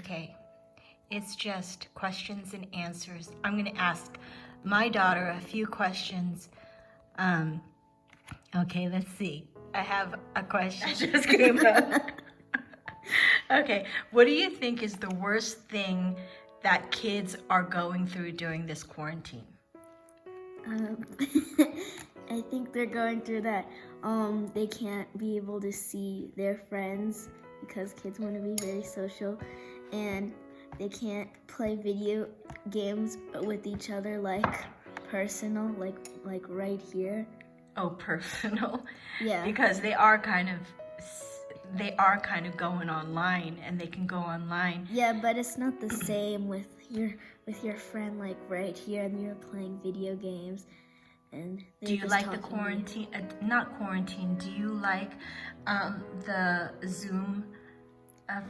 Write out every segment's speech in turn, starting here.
Okay, it's just questions and answers. I'm going to ask my daughter a few questions. Okay, let's see. I have a question just came up. Okay, what do you think is the worst thing that kids are going through during this quarantine? I think they're going through that. They can't be able to see their friends because kids want to be very social, and they can't play video games with each other like personal, like right here. Oh, personal? Yeah. Because they are kind of going online, and they can go online. Yeah, but it's not the same with your friend like right here, and you're playing video games. And do you like the quarantine? Not quarantine. Do you like the Zoom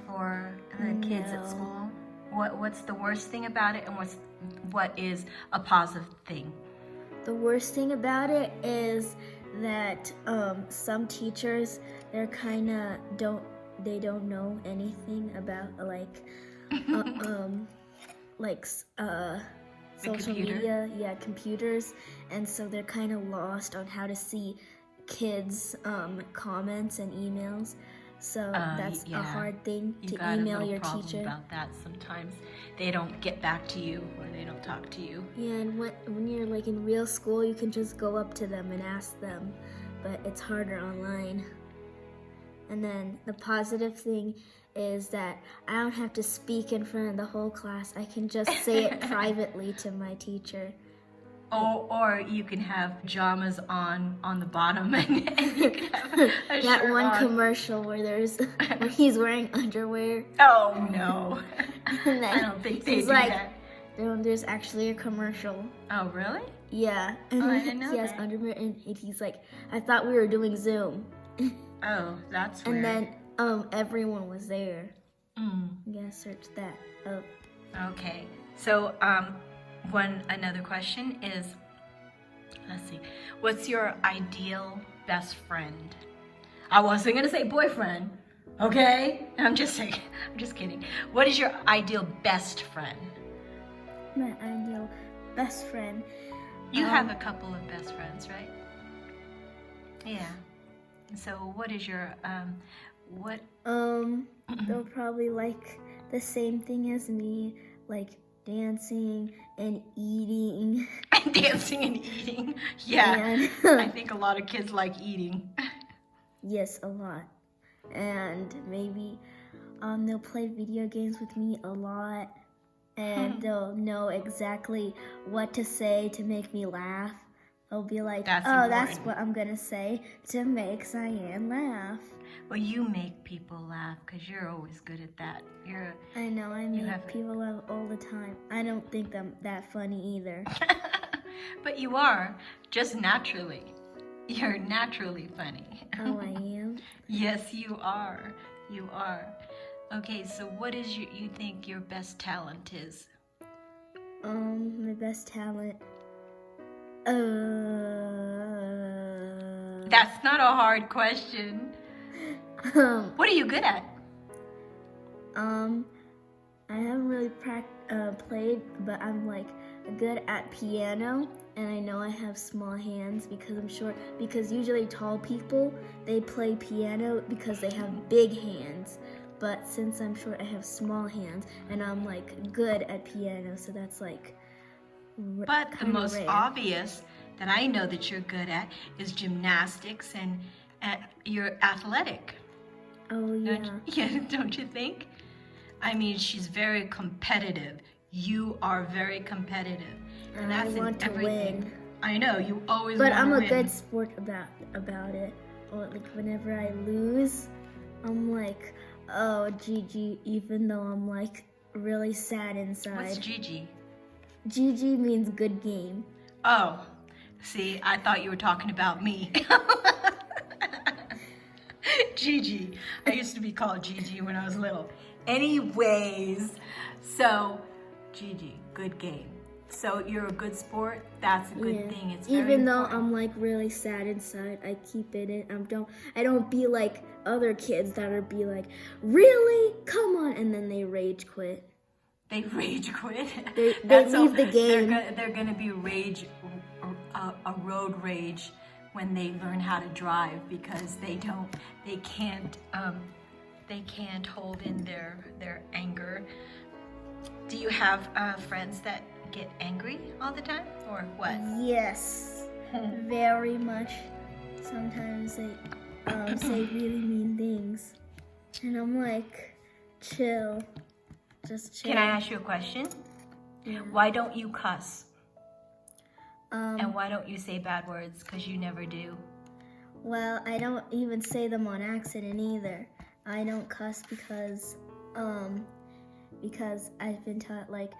for the kids at school? What's the worst thing about it, and what is a positive thing? The worst thing about it is that some teachers, they're kind of don't know anything about social media, computers, and so they're kind of lost on how to see kids' comments and emails. So that's a hard thing to email your teacher. About that sometimes they don't get back to you, or they don't talk to you. Yeah, and when you're like in real school, you can just go up to them and ask them, but it's harder online. And then the positive thing is that I don't have to speak in front of the whole class. I can just say it privately to my teacher. Or you can have pajamas on the bottom, and you can have a that shirt one on. Commercial where he's wearing underwear. Oh no! And then I don't think they do like, that. There's actually a commercial. Oh really? Yeah. And I didn't know he has underwear, and he's like, I thought we were doing Zoom. Oh, that's weird. And then everyone was there. You gotta search that up. Okay. So another question is, let's see, what's your ideal best friend? I wasn't gonna say boyfriend, okay? I'm just kidding. What is your ideal best friend? My ideal best friend. You have a couple of best friends, right? Yeah. So what is your what? They'll probably like the same thing as me, like dancing and eating. Dancing and eating. Yeah. I think a lot of kids like eating. Yes, a lot. And maybe they'll play video games with me a lot, and they'll know exactly what to say to make me laugh. They'll be like, that's what I'm gonna say to make Cyan laugh. Well, you make people laugh because you're always good at that. I know, I make people laugh all the time. I don't think I'm that funny either. But you are, just naturally. You're naturally funny. Oh, I am? Yes, you are. You are. Okay, so what is you think your best talent is? My best talent. That's not a hard question. What are you good at? I haven't really played, but I'm like good at piano, and I know I have small hands because I'm short. Because usually tall people, they play piano because they have big hands. But since I'm short, I have small hands, and I'm like good at piano, so that's like. But the most obvious that I know that you're good at is gymnastics, and you're athletic. Oh, yeah. Don't you think? I mean, she's very competitive. You are very competitive. And that's I want to win. I know, you always want to win. But I'm a win. good sport about it. Or like whenever I lose, I'm like, oh, GG, even though I'm like really sad inside. What's GG? GG means good game. Oh, see, I thought you were talking about me. Gigi. I used to be called Gigi when I was little. Anyways, so Gigi, good game. So you're a good sport. That's a good Yeah. thing. It's very Even though important. I'm like really sad inside, I keep it in. I don't be like other kids that are be like, really? Come on, and then they rage quit. They rage quit. They That's leave the game. They're gonna be a road rage when they learn how to drive because they can't hold in their anger. Do you have friends that get angry all the time, or what? Yes, very much. Sometimes they say really mean things, and I'm like, chill, just chill. Can I ask you a question? Yeah. Why don't you cuss? And why don't you say bad words? Because you never do. Well, I don't even say them on accident either. I don't cuss because I've been taught like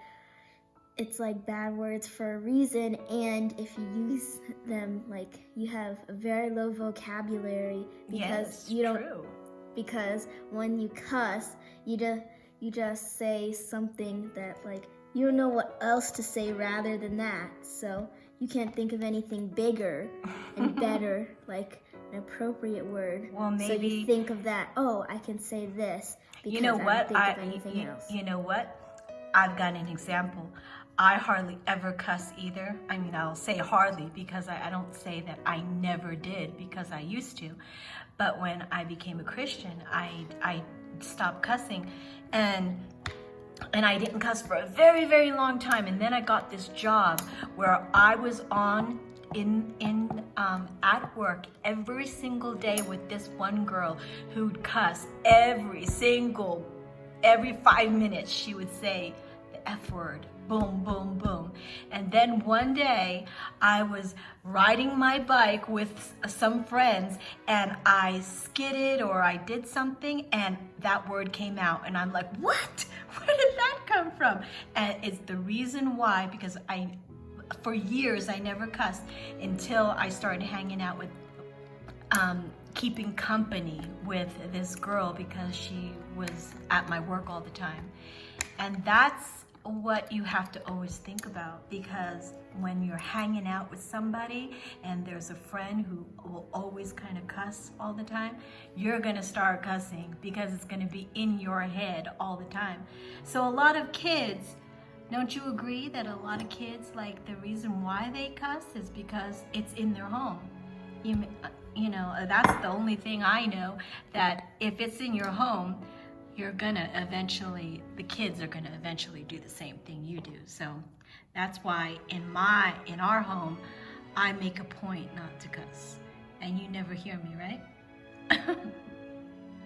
it's like bad words for a reason, and if you use them, like you have a very low vocabulary because Yes, you don't. true. Because when you cuss, you just say something that like you don't know what else to say rather than that. So you can't think of anything bigger and better, like an appropriate word. Well, so maybe- you think of that. Oh, I can say this because You know I what? don't think of anything else. You know what? I've got an example. I hardly ever cuss either. I mean, I'll say hardly because I don't say that I never did because I used to. But when I became a Christian, I stopped cussing, and I didn't cuss for a very, very long time. And then I got this job where I was on at work every single day with this one girl who'd cuss every 5 minutes. She would say the F word, boom, boom, boom. And then one day I was riding my bike with some friends and I skidded or I did something and that word came out and I'm like, what? Where did that come from? And it's the reason why, because for years I never cussed until I started hanging out with keeping company with this girl because she was at my work all the time. And that's what you have to always think about, because when you're hanging out with somebody and there's a friend who will always kind of cuss all the time, you're gonna start cussing because it's gonna be in your head all the time. So a lot of kids, don't you agree that a lot of kids, like the reason why they cuss is because it's in their home? You know, that's the only thing I know, that if it's in your home, the kids are gonna eventually do the same thing you do. So that's why in our home, I make a point not to cuss. And you never hear me, right?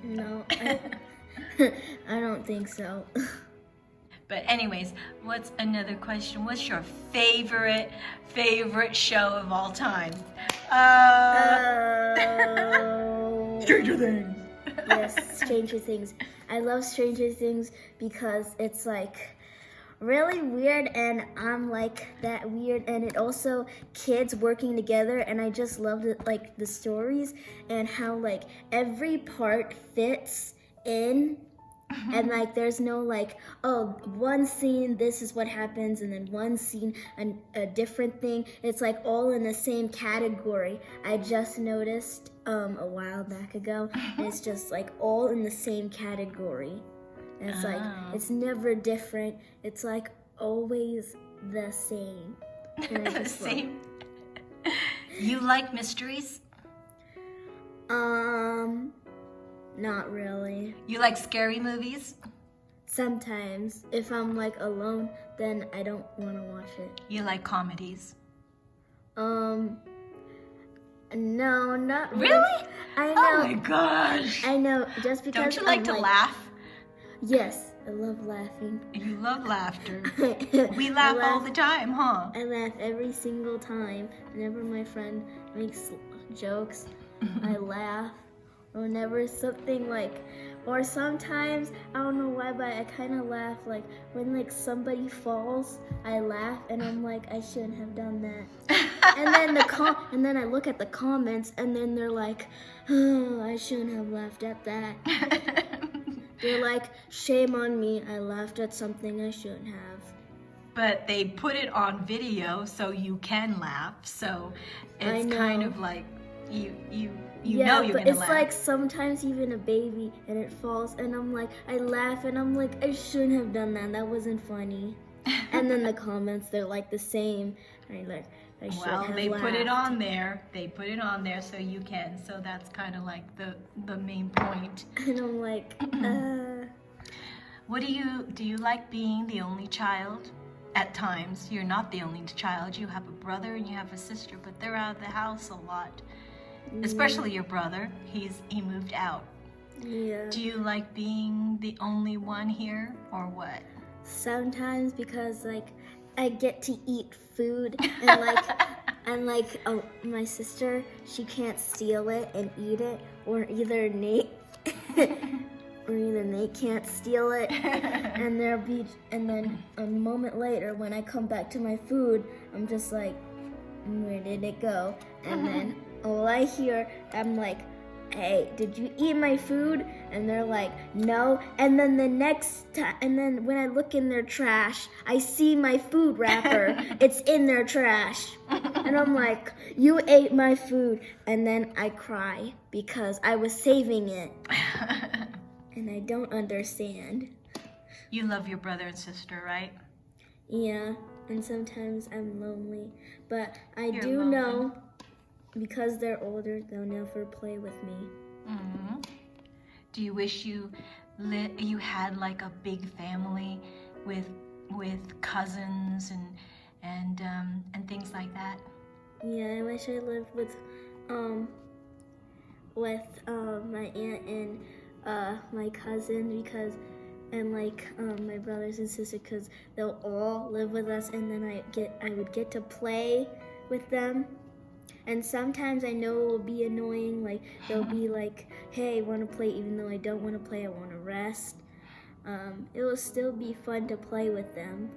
No, I don't think so. But anyways, what's another question? What's your favorite show of all time? Stranger Things. Yes, Stranger Things. I love Stranger Things because it's like really weird and I'm like that weird, and it also kids working together, and I just loved it, like the stories and how like every part fits in. And like there's no like, oh, one scene this is what happens and then one scene a different thing. It's like all in the same category. I just noticed a while back ago, and it's just like all in the same category. And it's like it's never different. It's like always the same. And I just Same. You like mysteries? Not really. You like scary movies? Sometimes, if I'm like alone, then I don't want to watch it. You like comedies? No, not really. Really? I know. Oh my gosh. I know. Just because. Don't you like to I'm laugh? Yes, I love laughing. You love laughter. We laugh all the time, huh? I laugh every single time. Whenever my friend makes jokes, I laugh. Or whenever something like, or sometimes, I don't know why, but I kind of laugh, like, when, like, somebody falls, I laugh, and I'm like, I shouldn't have done that. And then I look at the comments, and then they're like, oh, I shouldn't have laughed at that. They're like, shame on me, I laughed at something I shouldn't have. but they put it on video so you can laugh. So it's know. kind of like you yeah, know you're but gonna it's laugh. like sometimes even a baby and it falls and I'm like, I laugh and I'm like, I shouldn't have done that. That wasn't funny. And then the comments, they're like the same. I should Well, have they put it laughed. on there. They put it on there so you can. So that's kind of like the main point. And I'm like, What do you like being the only child? At times, you're not the only child. You have a brother and you have a sister, but they're out of the house a lot. Especially your brother. He moved out. yeah. Do you like being the only one here or what? Sometimes because like I get to eat food and like oh, my sister, she can't steal it and eat it, or either Nate can't steal it and then a moment later when I come back to my food, I'm just like, where did it go? And then all I hear, I'm like, hey, did you eat my food? And they're like, no. And then the next time, and then when I look in their trash, I see my food wrapper. It's in their trash. And I'm like, you ate my food. And then I cry because I was saving it. And I don't understand. You love your brother and sister, right? Yeah, and sometimes I'm lonely. But I You're do lonely. know, because they're older, they'll never play with me. Mm-hmm. Do you wish you had like a big family with cousins and things like that? Yeah, I wish I lived with my aunt and my cousin and my brothers and sisters, because they'll all live with us, and then I would get to play with them. And sometimes I know it will be annoying, like they'll be like, hey, I want to play, even though I don't want to play, I want to rest. It will still be fun to play with them.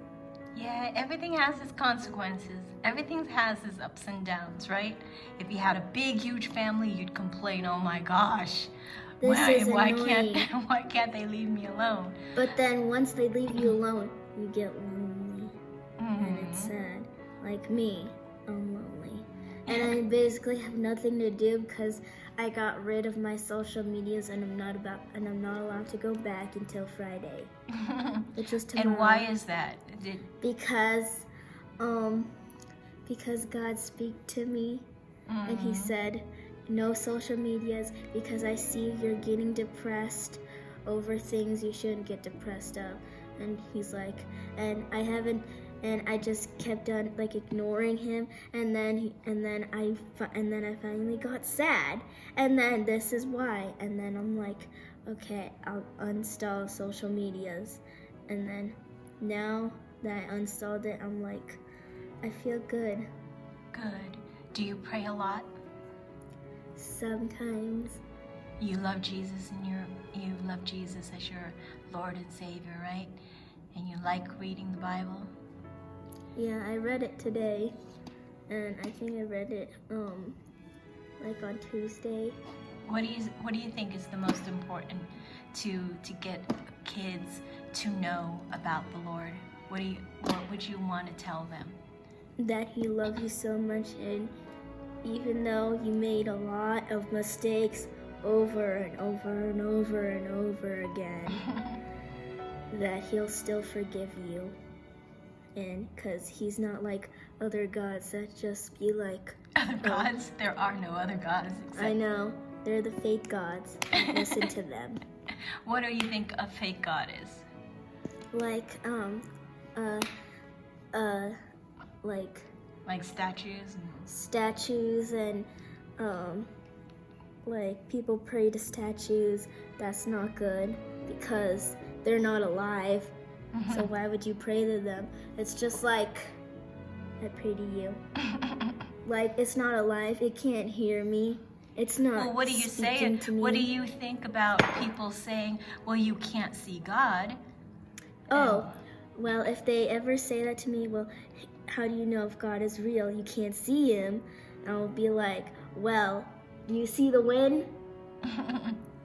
Yeah, everything has its consequences. Everything has its ups and downs, right? If you had a big, huge family, you'd complain, oh my gosh, why annoying. can't they leave me alone? But then once they leave you alone, you get lonely. Mm-hmm. And it's sad. Like me, I'm lonely. And I basically have nothing to do because I got rid of my social medias and I'm not allowed to go back until Friday. Which is tomorrow. And why is that? Because God spoke to me and he said, no social medias, because I see you're getting depressed over things you shouldn't get depressed of. And he's like, and I just kept on like ignoring him, and then I finally got sad, and then this is why, and then I'm like, okay, I'll uninstall social medias, and then now that I installed it, I'm like, I feel good. Good. Do you pray a lot? Sometimes. You love Jesus and you love Jesus as your Lord and Savior, right? And you like reading the Bible? Yeah, I read it today, and I think I read it like on Tuesday. What do you think is the most important to get kids to know about the Lord? What would you want to tell them? That he loves you so much, and even though you made a lot of mistakes over and over and over and over again, that he'll still forgive you. And because he's not like other gods that just be like... Other gods? There are no other gods. I know. They're the fake gods. Listen to them. What do you think a fake god is? Like, Like statues? Statues and, like, people pray to statues. That's not good because they're not alive. So why would you pray to them? It's just like, I pray to you. Like, it's not alive. It can't hear me. It's not. Well, what do you say? To me. What do you think about people saying, well, you can't see God? Oh, well, if they ever say that to me, well, how do you know if God is real? You can't see him. I'll be like, well, do you see the wind?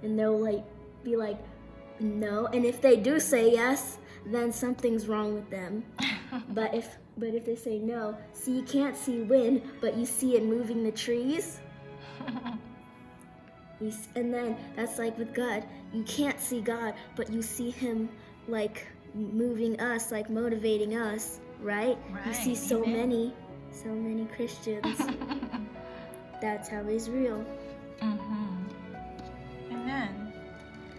And they'll like be like, no. And if they do say yes, then something's wrong with them. But if they say no, see, you can't see wind, but you see it moving the trees. And then that's like with God. You can't see God, but you see Him like moving us, like motivating us, right? You see so many Christians. That's how He's real. Amen.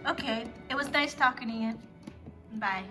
Okay, it was nice talking to you. Bye.